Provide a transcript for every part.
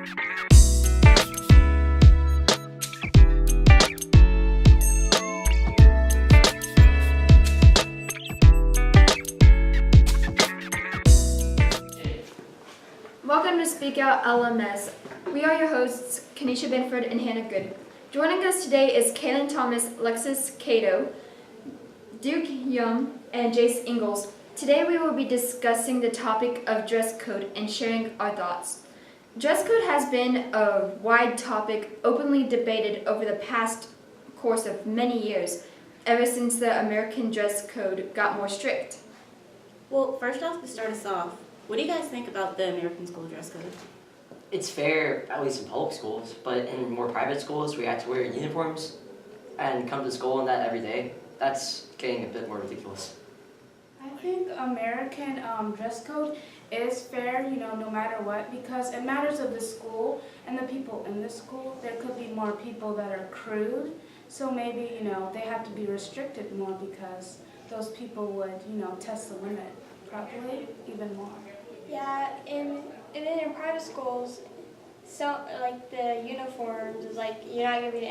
Welcome to Speak Out LMS. We are your hosts, Kanisha Binford and Hannah Good. Joining us today is Kaylin Thomas, Lexus Cato, Duke Young, and Jace Ingalls. Today we will be discussing the topic of dress code and sharing our thoughts. Dress code has been a wide topic, openly debated over the past course of many years, ever since the American dress code got more strict. Well, first off, to start us off, what do you guys think about the American school dress code? It's fair, at least in public schools, but in more private schools where you have to wear uniforms and come to school in that every day, that's getting a bit more ridiculous. I think American dress code is fair, no matter what, because it matters of the school and the people in the school. There could be more people that are crude, so maybe, they have to be restricted more because those people would, test the limit probably even more. Yeah, and then in private schools, so like the uniforms is like you're not giving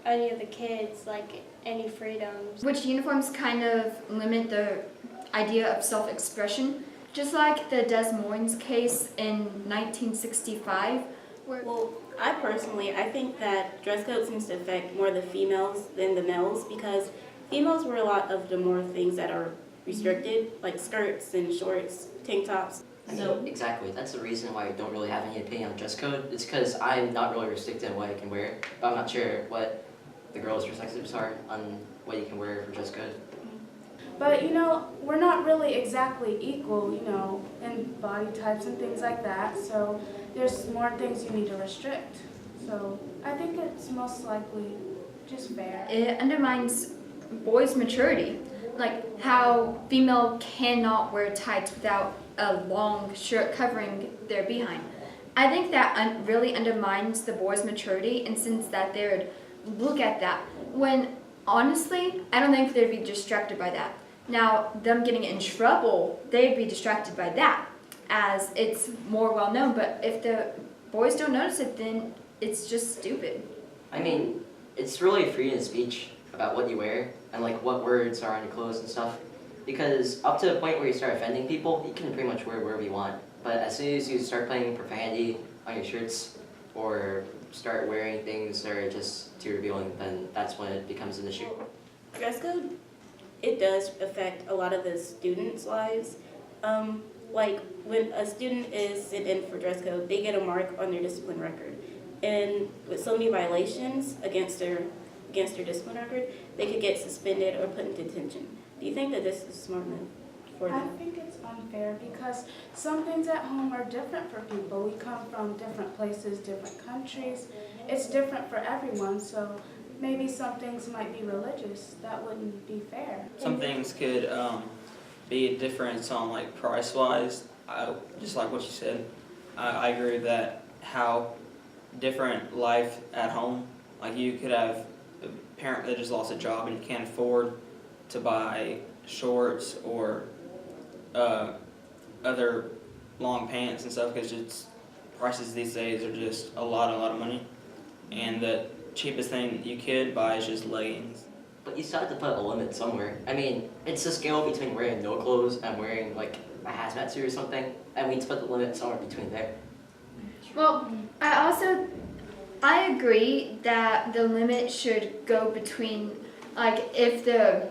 any of the kids like any freedoms. Which uniforms kind of limit the idea of self-expression, just like the Des Moines case in 1965. Well, I think that dress code seems to affect more the females than the males because females wear a lot of the more things that are restricted, like skirts and shorts, tank tops. So exactly, that's the reason why I don't really have any opinion on dress code. It's because I'm not really restricted in what I can wear, but I'm not sure what the girls' perspectives are on what you can wear for dress code. But, we're not really exactly equal, in body types and things like that, so there's more things you need to restrict. So I think it's most likely just fair. It undermines boys' maturity, like how female cannot wear tights without a long shirt covering their behind. I think that really undermines the boys' maturity, and since that they would look at that when honestly I don't think they'd be distracted by that. Now them getting in trouble, they'd be distracted by that as it's more well known, but if the boys don't notice it, then it's just stupid. I mean, it's really freedom of speech about what you wear and like what words are on your clothes and stuff. Because up to the point where you start offending people, you can pretty much wear wherever you want. But as soon as you start playing profanity on your shirts or start wearing things that are just too revealing, then that's when it becomes an issue. Dress code, it does affect a lot of the students' lives. Like when a student is sent in for dress code, they get a mark on their discipline record. And with so many violations against their discipline record, they could get suspended or put in detention. Do you think that this is smart move for them? I think it's unfair because some things at home are different for people. We come from different places, different countries. It's different for everyone, so maybe some things might be religious. That wouldn't be fair. Some things could be a difference on like price-wise. Just like what you said, I agree with that. How different life at home. Like you could have a parent that just lost a job and can't afford to buy shorts or other long pants and stuff because it's prices these days are just a lot of money, and the cheapest thing you could buy is just leggings. But you still have to put a limit somewhere. I mean, it's a scale between wearing no clothes and wearing like a hazmat suit or something, and we need to put the limit somewhere between there. Well, I agree that the limit should go between, like, if the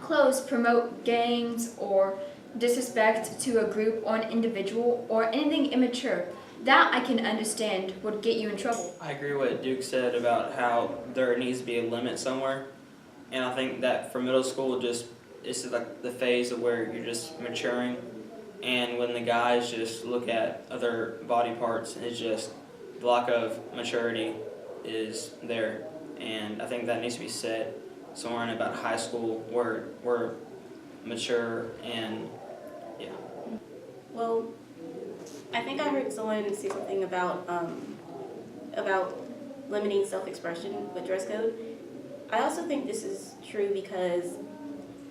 clothes promote gangs or disrespect to a group or an individual or anything immature, that I can understand would get you in trouble. I agree with what Duke said about how there needs to be a limit somewhere, and I think that for middle school it's like the phase of where you're just maturing, and when the guys just look at other body parts, it's just the lack of maturity is there, and I think that needs to be set somewhere in about high school where we're mature and yeah. Well, I think I heard someone say something about limiting self-expression with dress code. I also think this is true because,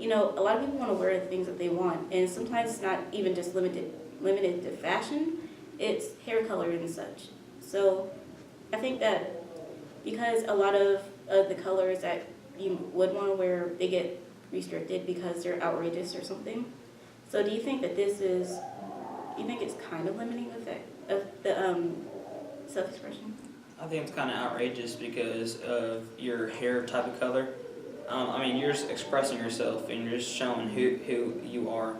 a lot of people want to wear the things that they want, and sometimes it's not even just limited to fashion. it's hair color and such. So I think that because a lot of the colors that you would want to wear, they get restricted because they're outrageous or something. So do you think that you think it's kind of limiting the effect of the self-expression? I think it's kind of outrageous because of your hair type of color. I mean, you're just expressing yourself and you're just showing who you are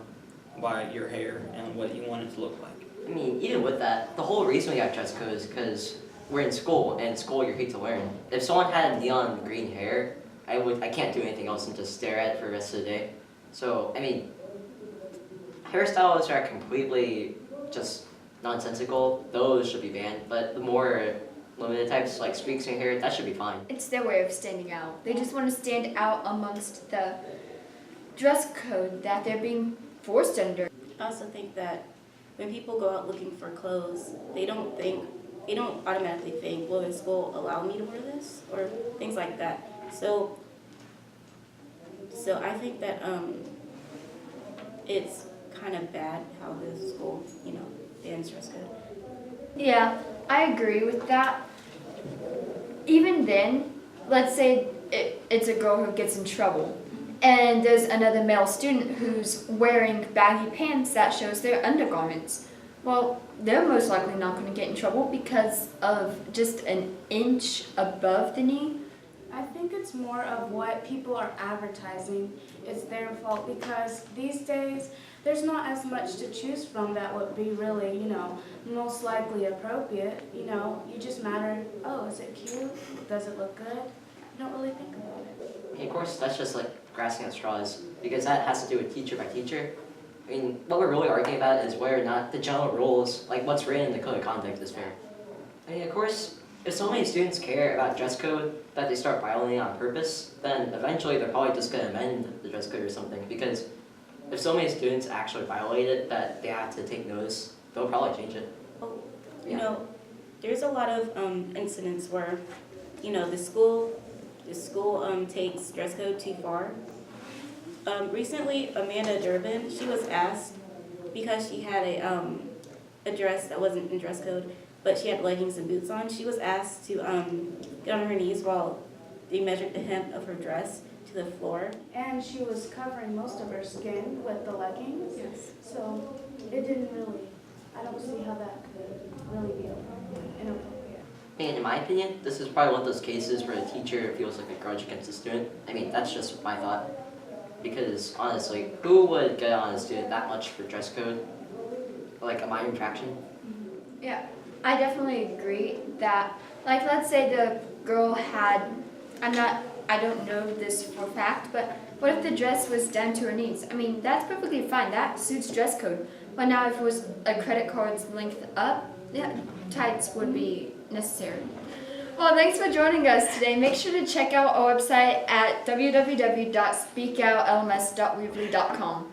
by your hair and what you want it to look like. I mean, even with that, the whole reason we got dress code is because we're in school, and in school you're paid to learn. If someone had neon green hair, I can't do anything else than just stare at it for the rest of the day. So, I mean, hairstyles are completely just nonsensical. Those should be banned, but the more limited types, like streaks in hair, that should be fine. It's their way of standing out. They just want to stand out amongst the dress code that they're being forced under. I also think that when people go out looking for clothes, they don't automatically think, will this school allow me to wear this? Or things like that. So I think that it's kind of bad how the school, bans dress code. Yeah, I agree with that. Even then, let's say it's a girl who gets in trouble, and there's another male student who's wearing baggy pants that shows their undergarments. Well, they're most likely not going to get in trouble because of just an inch above the knee. I think it's more of what people are advertising. It's their fault because these days there's not as much to choose from that would be really, most likely appropriate. You just matter, oh, is it cute? Does it look good? You don't really think about it. I mean, of course, that's just like grasping at straws, because that has to do with teacher by teacher. I mean, what we're really arguing about is whether or not the general rules, like what's written in the code of conduct, is fair. I mean, of course, if so many students care about dress code that they start violating on purpose, then eventually they're probably just going to amend the dress code or something, because if so many students actually violate it that they have to take notice, they'll probably change it. Oh, Yeah. there's a lot of incidents where, the school takes dress code too far. Recently, Amanda Durbin, she was asked, because she had a dress that wasn't in dress code, but she had leggings and boots on, she was asked to get on her knees while they measured the hem of her dress to the floor. And she was covering most of her skin with the leggings. Yes. So it didn't really, I don't see how that could really be inappropriate. I mean, in my opinion, this is probably one of those cases where the teacher feels like a grudge against the student. I mean, that's just my thought. Because honestly, who would get on a student that much for dress code? Like a minor infraction? Yeah, I definitely agree that, like, let's say the girl had, I don't know this for a fact, but what if the dress was down to her knees? I mean, that's perfectly fine. That suits dress code. But now if it was a credit card's length up, yeah, tights would be necessary. Well, thanks for joining us today. Make sure to check out our website at www.speakoutlms.weebly.com.